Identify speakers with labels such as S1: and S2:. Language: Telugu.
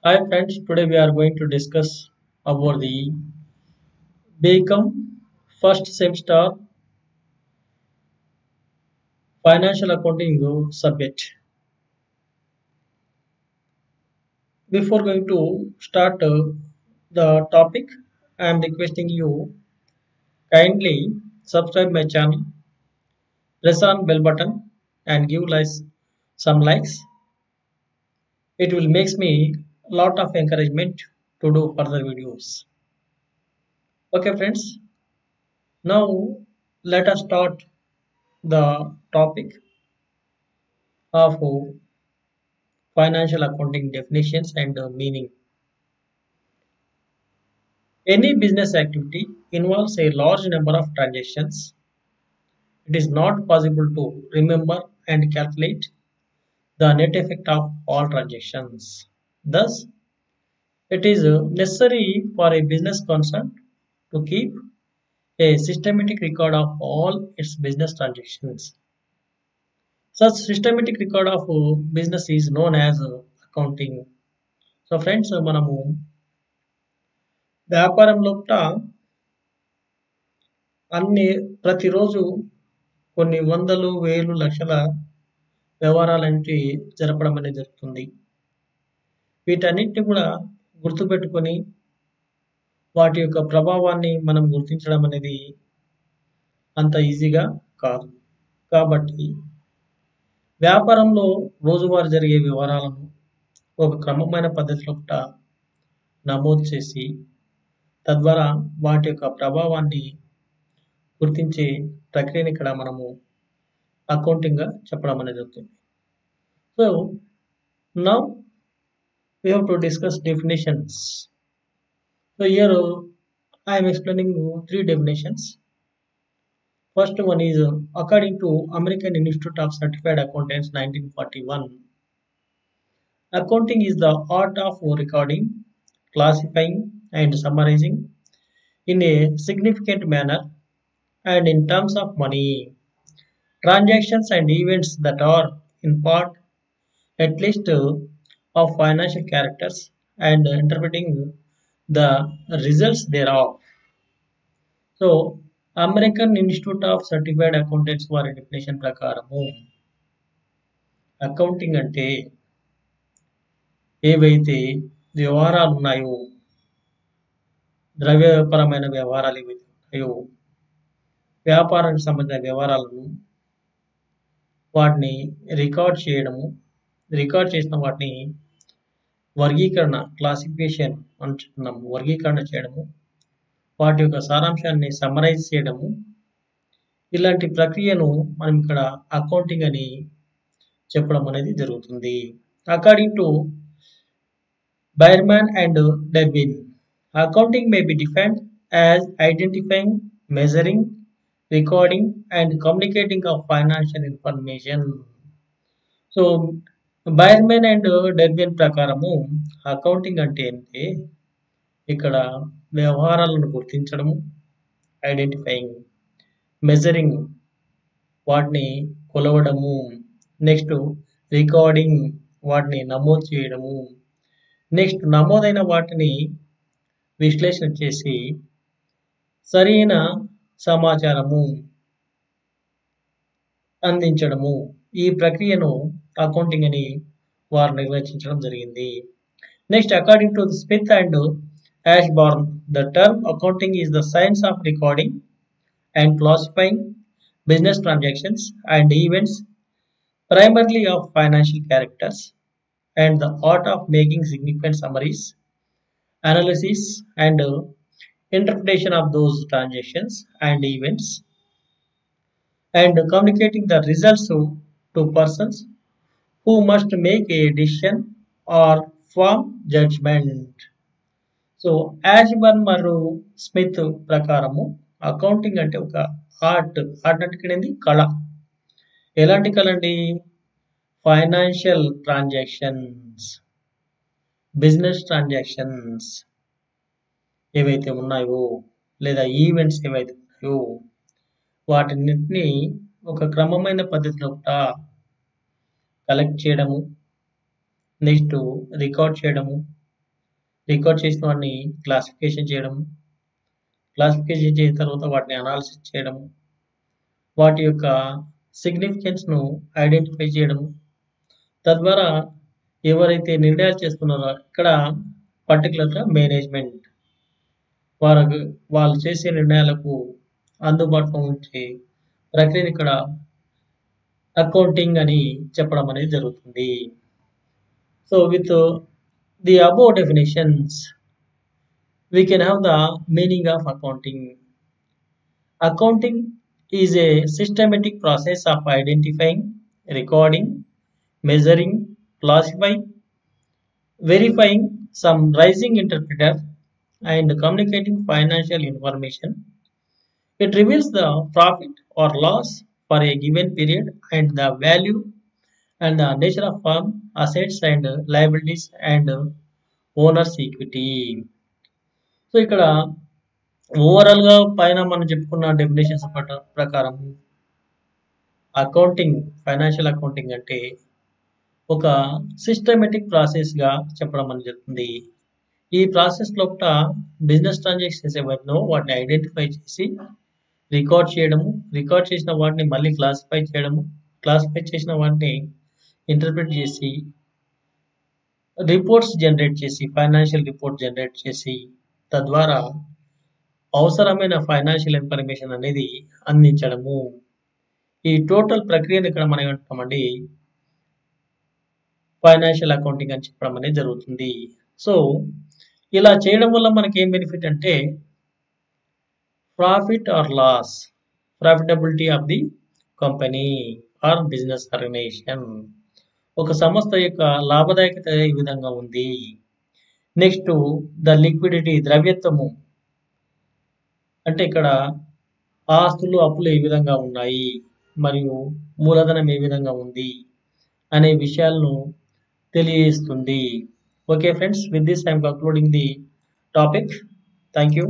S1: Hi friends, today we are going to discuss about the become first semester financial accounting subject. Before going to start the topic, I am requesting you kindly subscribe my channel, press on bell button and give some likes. It will makes me a lot of encouragement to do further videos. Okay friends, now let us start the topic of financial accounting definitions and meaning. Any business activity involves a large number of transactions. It is not possible to remember and calculate the net effect of all transactions. Thus, it is necessary for a business concern to keep a systematic record of all its business transactions. Such systematic record of business is known as accounting. So friends, మనము వ్యాపారం లోపల అన్ని ప్రతిరోజు కొన్ని వందలు, వేలు, లక్షల వ్యవహారాలనేటివి జరపడం అనేది జరుగుతుంది. వీటన్నిటిని కూడా గుర్తుపెట్టుకొని వాటి యొక్క ప్రభావాన్ని మనం గుర్తించడం అనేది అంత ఈజీగా కాదు. కాబట్టి వ్యాపారంలో రోజువారీ జరిగే వ్యవహారాలను ఒక క్రమమైన పద్ధతిలో నమోదు చేసి తద్వారా వాటి యొక్క ప్రభావాన్ని గుర్తించే ప్రక్రియని ఇక్కడ మనము అకౌంటింగ్ గా చెప్పడం అనేది జరుగుతుంది. So now we have to discuss definitions. So here I am explaining three definitions. First one is according to American Institute of Certified Accountants 1941. Accounting is the art of recording, classifying and summarizing in a significant manner and in terms of money, transactions and events that are in part at least of financial characters and interpreting the results thereof. So, American Institute of Certified Accountants వారి డెఫినేషన్ ప్రకారము అకౌంటింగ్ అంటే ఏవైతే వ్యవహారాలు ఉన్నాయో, ద్రవ్యపరమైన వ్యవహారాలు ఏవైతే ఉన్నాయో, వ్యాపారానికి సంబంధించిన వ్యవహారాలను వాటిని రికార్డ్ చేయడము, రికార్డ్ చేసిన వాటిని వర్గీకరణ క్లాసిఫికేషన్ అంటున్నాము, వర్గీకరణ చేయడము, వాటి యొక్క సారాంశాన్ని సమ్మరైజ్ చేయడము, ఇలాంటి ప్రక్రియను మనం ఇక్కడ అకౌంటింగ్ అని చెప్పడం అనేది జరుగుతుంది. According to Bierman and Derbin, accounting may be defined as identifying, measuring, recording and communicating of financial information. So Bierman and Derbin ప్రకారము అకౌంటింగ్ అంటే ఏంటి, ఇక్కడ వ్యవహారాలను గుర్తించడము, ఐడెంటిఫైయింగ్, మెజరింగ్ వాటిని కొలవడము, నెక్స్ట్ రికార్డింగ్ వాటిని నమోదు చేయడము, నెక్స్ట్ నమోదైన వాటిని విశ్లేషణ చేసి సరైన సమాచారము అందించడము, ఈ ప్రక్రియను అకౌంటింగ్ అని వారు నిర్వచించడం జరిగింది. Next according to Smith and Ashburn, the term accounting is the science of recording and classifying business transactions and events primarily of financial characters and the art of making significant summaries, analysis and interpretation of those transactions and events and communicating the results to persons who must make a decision or form judgment. So యాష్బర్న్ మరియు స్మిత్ ప్రకారము అకౌంటింగ్ అంటే ఒక ఆర్ట్ అంటే కళ. ఎలాంటి కళ అండి? ఫైనాన్షియల్ ట్రాన్సాక్షన్స్, బిజినెస్ ట్రాన్సాక్షన్స్ ఏవైతే ఉన్నాయో లేదా ఈవెంట్స్ ఏవైతే ఉన్నాయో వాటిన్నిటిని ఒక క్రమమైన పద్ధతిలో కలెక్ట్ చేయడము, నెక్స్ట్ రికార్డ్ చేయడము, రికార్డ్ చేసిన వాటిని క్లాసిఫికేషన్ చేయడం, క్లాసిఫికేషన్ చేసిన తర్వాత వాటిని అనాలిసిస్ చేయడం, వాటి యొక్క సిగ్నిఫికెన్స్ను ఐడెంటిఫై చేయడం, తద్వారా ఎవరైతే నిర్ణయాలు చేస్తున్నారో ఇక్కడ పర్టికులర్గా మేనేజ్మెంట్ వారు వాళ్ళు చేసే నిర్ణయాలకు అందుబాటులో ఉంచే ప్రక్రియను ఇక్కడ అకౌంటింగ్ అని చెప్పడం అనేది జరుగుతుంది. So with the above definitions we can have the meaning of accounting. Accounting is a systematic process of identifying, recording, measuring, classifying, verifying, summarizing interpreter, and communicating financial information. It reveals the profit or loss for a given period and the value and the nature of firm assets and liabilities and owner's equity. So ఇక్కడ ఓవరాల్ గా పైన మనం చెప్పుకున్న డెఫినేషన్స్ ప్రకారం అకౌంటింగ్, ఫైనాన్షియల్ అకౌంటింగ్ అంటే ఒక సిస్టమేటిక్ ప్రాసెస్ గా చెప్పడం అని జరుగుతుంది. ఈ ప్రాసెస్ లోపల బిజినెస్ ట్రాన్సాక్షన్స్ ఏవైనా వాటిని ఐడెంటిఫై చేసి రికార్డ్ చేయడము, రికార్డ్ చేసిన వాటిని మళ్ళీ క్లాసిఫై చేయడము, క్లాసిఫై చేసిన వాటిని ఇంటర్ప్రిట్ చేసి రిపోర్ట్స్ జనరేట్ చేసి ఫైనాన్షియల్ రిపోర్ట్ జనరేట్ చేసి తద్వారా అవసరమైన ఫైనాన్షియల్ ఇన్ఫర్మేషన్ అనేది అందించడము. ఈ టోటల్ ప్రక్రియను ఇక్కడ మనం ఏమంటామండి ఫైనాన్షియల్ అకౌంటింగ్ అని చెప్పడం అనేది జరుగుతుంది. సో ఇలా చేయడం వల్ల మనకి ఏం బెనిఫిట్ అంటే profit or loss, profitability of the company or business organization, ఒక సంస్థ యొక్క లాభదాయకత ఈ విధంగా ఉంది. నెక్స్ట్ ద లిక్విడిటీ, ద్రవ్యత్వము అంటే ఇక్కడ ఆస్తులు అప్పులు ఏ విధంగా ఉన్నాయి మరియు మూలధనం ఏ విధంగా ఉంది అనే విషయాలను తెలియజేస్తుంది. Okay friends, with this I'm concluding the topic. Thank you.